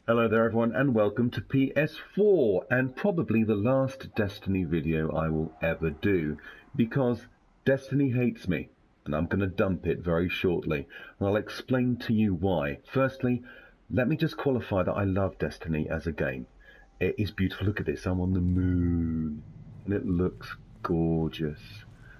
Hello there everyone and welcome to PS4 and probably the last Destiny video I will ever do because Destiny hates me and I'm going to dump it very shortly and I'll explain to you why. Firstly, let me just qualify that I love Destiny as a game. It is beautiful. Look at this, I'm on the moon and it looks gorgeous.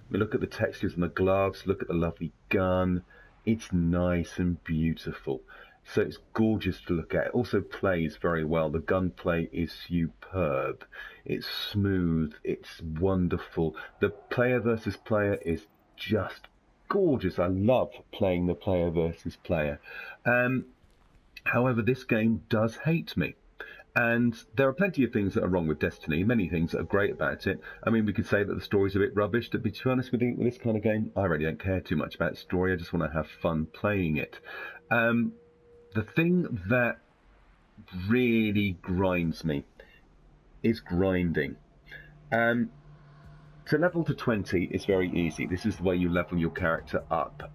I mean, look at the textures and the gloves, look at the lovely gun. It's nice and beautiful. So it's gorgeous to look at. It also plays very well. The gunplay is superb. It's smooth. It's wonderful. The player versus player is just gorgeous. I love playing the player versus player. However, this game does hate me. And there are plenty of things that are wrong with Destiny, many things that are great about it. I mean, we could say that the story's a bit rubbish, to be honest with you, with this kind of game, I really don't care too much about the story, I just want to have fun playing it. The thing that really grinds me is grinding. To level to 20 is very easy. This is the way you level your character up.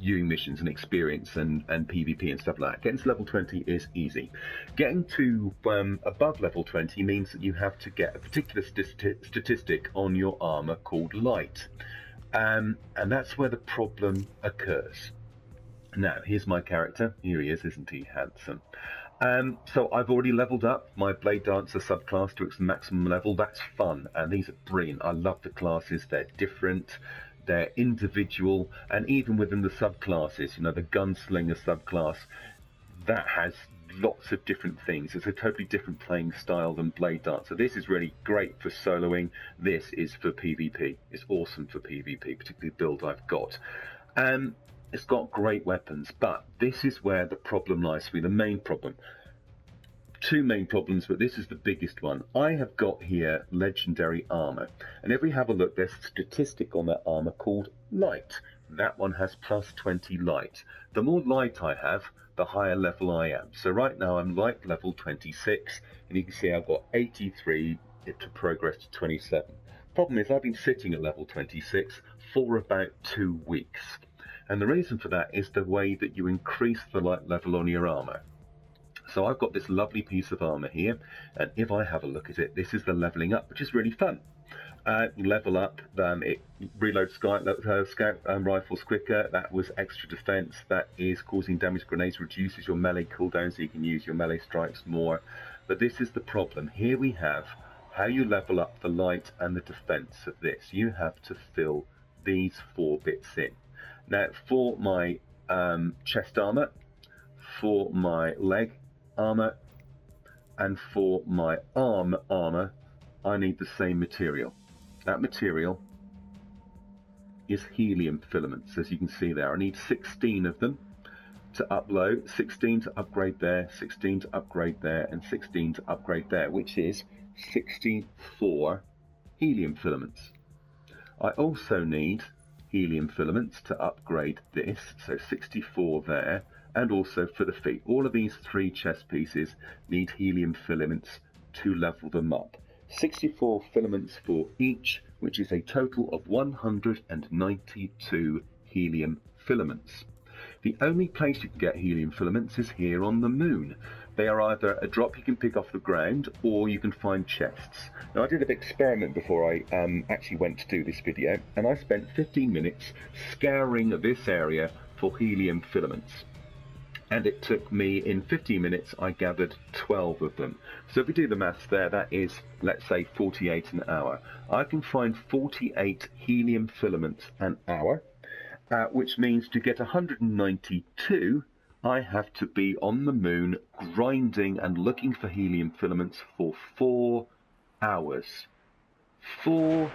Doing missions and experience and PvP and stuff like that. Getting to level 20 is easy. Getting to above level 20 means that you have to get a particular statistic on your armor called light. And that's where the problem occurs. Now, here's my character. Here he is, isn't he handsome? So I've already leveled up my Blade Dancer subclass to its maximum level. That's fun, and these are brilliant. I love the classes. They're different. They're individual, and even within the subclasses, you know, the Gunslinger subclass, that has lots of different things. It's a totally different playing style than Blade Dancer. This is really great for soloing. This is for PvP. It's awesome for PvP, particularly the build I've got. It's got great weapons, but this is where the problem lies for me, the main problem. Two main problems, but this is the biggest one. I have got here legendary armor, and if we have a look, there's a statistic on that armor called light. That one has plus 20 light. The more light I have, the higher level I am. So right now I'm light level 26, and you can see I've got 83 to progress to 27. Problem is, I've been sitting at level 26 for about 2 weeks. And the reason for that is the way that you increase the light level on your armor. So I've got this lovely piece of armor here, and if I have a look at it, this is the leveling up, which is really fun. You level up, it reloads scout rifles quicker, that was extra defense, that is causing damage grenades, reduces your melee cooldown so you can use your melee strikes more. But this is the problem. Here we have how you level up the light and the defense of this. You have to fill these 4 bits in. Now, for my chest armor, for my leg armor, and for my arm armor, I need the same material. That material is helium filaments, as you can see there. I need 16 of them to upload, 16 to upgrade there, 16 to upgrade there, and 16 to upgrade there, which is 64 helium filaments. I also need helium filaments to upgrade this, so 64 there, and also for the feet. All of these 3 chest pieces need helium filaments to level them up. 64 filaments for each, which is a total of 192 helium filaments. The only place you can get helium filaments is here on the moon. They are either a drop you can pick off the ground, or you can find chests. Now, I did an experiment before I actually went to do this video, and I spent 15 minutes scouring this area for helium filaments. And it took me, in 15 minutes, I gathered 12 of them. So if we do the maths there, that is, let's say, 48 an hour. I can find 48 helium filaments an hour, which means to get 192, I have to be on the moon grinding and looking for helium filaments for 4 hours. 4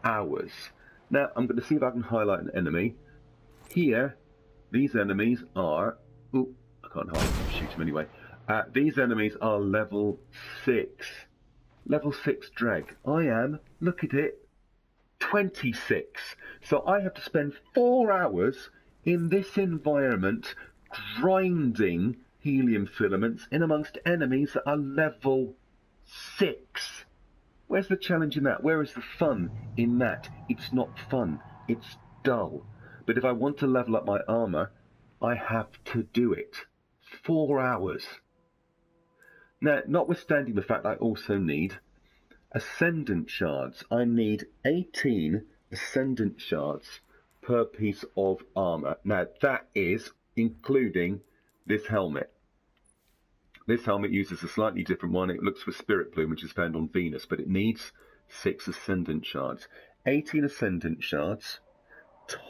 hours. Now, I'm going to see if I can highlight an enemy. Here, these enemies are... Oh, I can't hide, shoot them anyway. These enemies are level 6. Level 6 dreg. I am, look at it, 26. So I have to spend 4 hours in this environment grinding helium filaments in amongst enemies that are level 6. Where's the challenge in that? Where is the fun in that? It's not fun. It's dull. But if I want to level up my armor, I have to do it. 4 hours. Now, notwithstanding the fact I also need Ascendant shards. I need 18 Ascendant shards per piece of armor. Now, that is including this helmet. This helmet uses a slightly different one. It looks for Spirit Bloom, which is found on Venus, but it needs 6 Ascendant shards. 18 Ascendant shards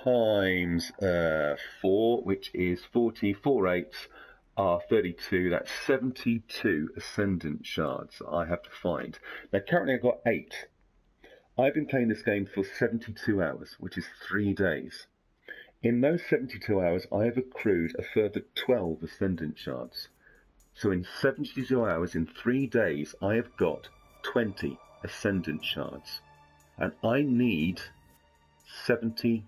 times 4, which is 40, 4 eighths are 32. That's 72 Ascendant shards I have to find. Now, currently I've got 8. I've been playing this game for 72 hours, which is 3 days. In those 72 hours, I have accrued a further 12 Ascendant shards. So in 72 hours, in 3 days, I have got 20 Ascendant shards. And I need 72.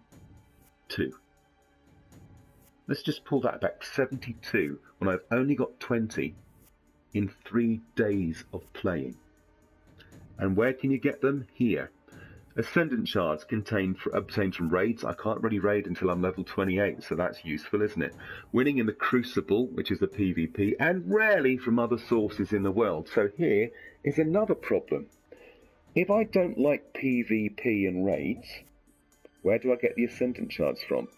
Let's just pull that back. 72 when I've only got 20 in 3 days of playing. And where can you get them? Here. Ascendant shards obtained from raids. I can't really raid until I'm level 28, so that's useful, isn't it? Winning in the Crucible, which is the PvP, and rarely from other sources in the world. So here is another problem. If I don't like PvP and raids, where do I get the Ascendant shards from?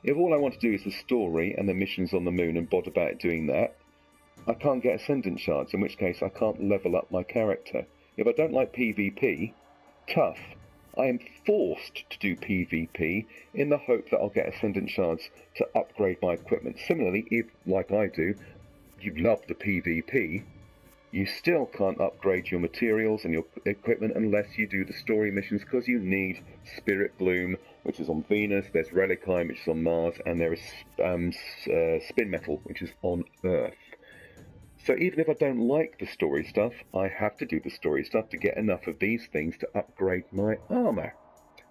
If all I want to do is the story and the missions on the moon and bod about doing that, I can't get Ascendant shards, in which case I can't level up my character. If I don't like PvP, tough. I am forced to do PvP in the hope that I'll get Ascendant shards to upgrade my equipment. Similarly, if, like I do, you love the PvP, you still can't upgrade your materials and your equipment unless you do the story missions, because you need Spirit Bloom, which is on Venus, there's Relicine, which is on Mars, and there is Spin Metal, which is on Earth. So even if I don't like the story stuff, I have to do the story stuff to get enough of these things to upgrade my armor,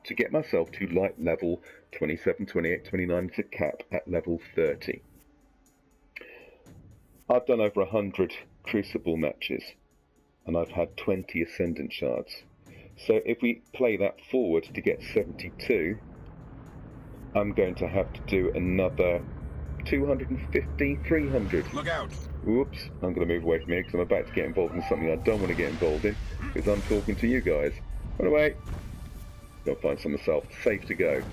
to get myself to like level 27, 28, 29 to cap at level 30. I've done over 100 Crucible matches, and I've had 20 Ascendant shards. So if we play that forward to get 72, I'm going to have to do another 250, 300. Look out! Oops, I'm going to move away from here because I'm about to get involved in something I don't want to get involved in, because I'm talking to you guys. Run away! Gotta find some myself. Safe to go.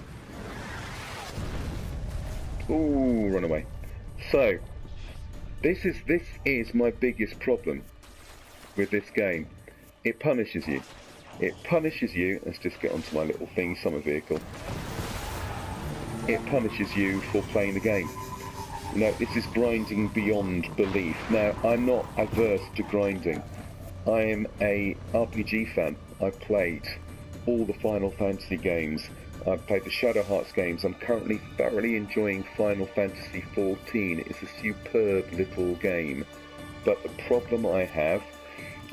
Ooh, run away. So, this is my biggest problem with this game. It punishes you. It punishes you. Let's just get onto my little thing, summer vehicle. It punishes you for playing the game. No, this is grinding beyond belief. Now, I'm not averse to grinding. I am a RPG fan. I've played all the Final Fantasy games. I've played the Shadow Hearts games. I'm currently thoroughly enjoying Final Fantasy XIV. It's a superb little game. But the problem I have,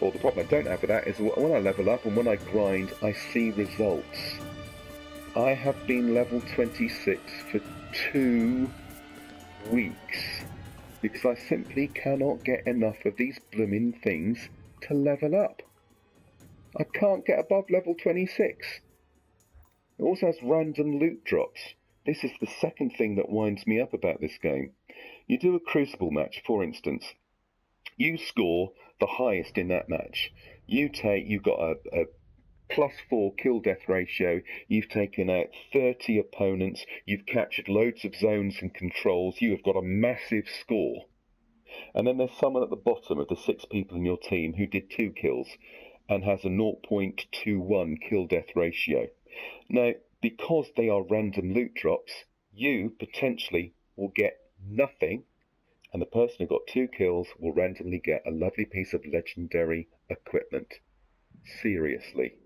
or the problem I don't have with that, is when I level up and when I grind, I see results. I have been level 26 for 2 weeks because I simply cannot get enough of these blooming things to level up. I can't get above level 26. It also has random loot drops. This is the second thing that winds me up about this game. You do a Crucible match, for instance. You score the highest in that match. You've got a +4 kill-death ratio, you've taken out 30 opponents, you've captured loads of zones and controls, you have got a massive score. And then there's someone at the bottom of the 6 people in your team who did 2 kills and has a 0.21 kill-death ratio. Now, because they are random loot drops, you potentially will get nothing, and the person who got 2 kills will randomly get a lovely piece of legendary equipment. Seriously.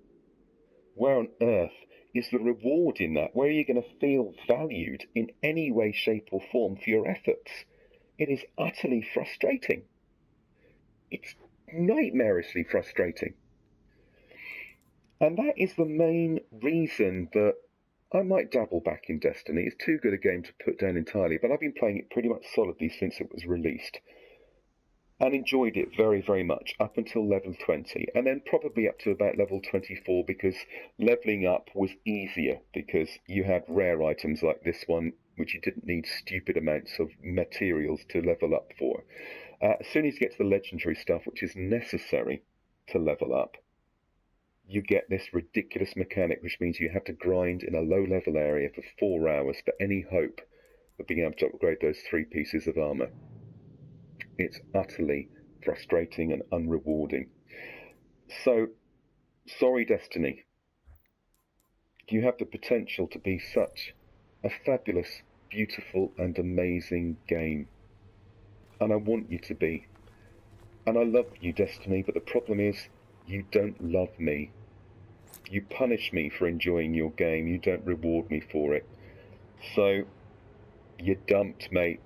Where on earth is the reward in that? Where are you going to feel valued in any way, shape or form for your efforts? It is utterly frustrating. It's nightmarishly frustrating. And that is the main reason that I might dabble back in Destiny. It's too good a game to put down entirely, but I've been playing it pretty much solidly since it was released. and enjoyed it very, very much up until level 20, and then probably up to about level 24, because leveling up was easier because you had rare items like this one, which you didn't need stupid amounts of materials to level up for. As soon as you get to the legendary stuff, which is necessary to level up, you get this ridiculous mechanic, which means you have to grind in a low-level area for 4 hours for any hope of being able to upgrade those 3 pieces of armor. It's utterly frustrating and unrewarding. So, sorry, Destiny. You have the potential to be such a fabulous, beautiful, and amazing game. And I want you to be. And I love you, Destiny, but the problem is, you don't love me. You punish me for enjoying your game. You don't reward me for it. So, you're dumped, mate.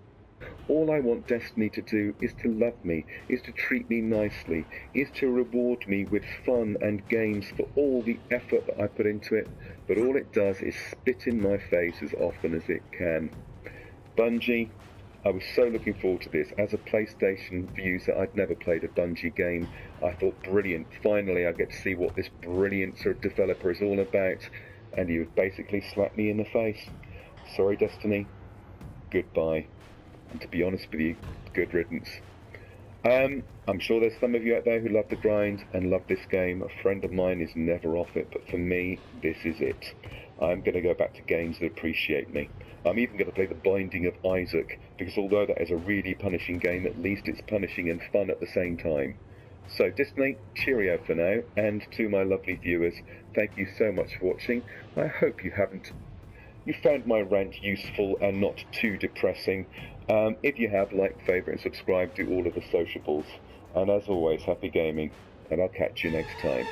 All I want Destiny to do is to love me, is to treat me nicely, is to reward me with fun and games for all the effort that I put into it, but all it does is spit in my face as often as it can. Bungie, I was so looking forward to this. As a PlayStation user, I'd never played a Bungie game. I thought, brilliant, finally I get to see what this brilliant sort of developer is all about, and you've basically slapped me in the face. Sorry, Destiny, goodbye. And to be honest with you, good riddance. I'm sure there's some of you out there who love the grind and love this game. A friend of mine is never off it, but for me, this is it. I'm going to go back to games that appreciate me. I'm even going to play The Binding of Isaac, because although that is a really punishing game, at least it's punishing and fun at the same time. So Disney, cheerio for now, and to my lovely viewers, thank you so much for watching. I hope you found my rant useful and not too depressing. If you have, like, favourite and subscribe, do all of the sociables. And as always, happy gaming, and I'll catch you next time.